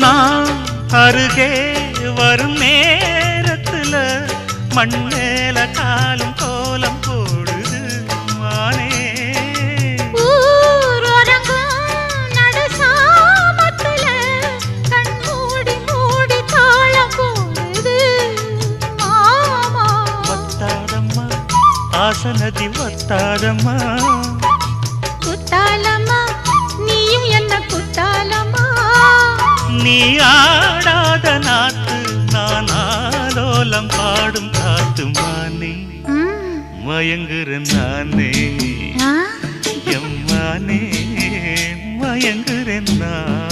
நான் அருகே வரும் நேரத்துல மண்ணேல காலும் கோலம் போடுது மானே ஆசனதி வத்தாதம்மா குத்தாலம்மா நீயும் என்ன குத்தாலம்மா நீ ஆடாத நாத்து நான் ஆலோலம் பாடும் காத்து மானே மயங்குறேன் நானே எம்மானே மயங்குறேன் நான்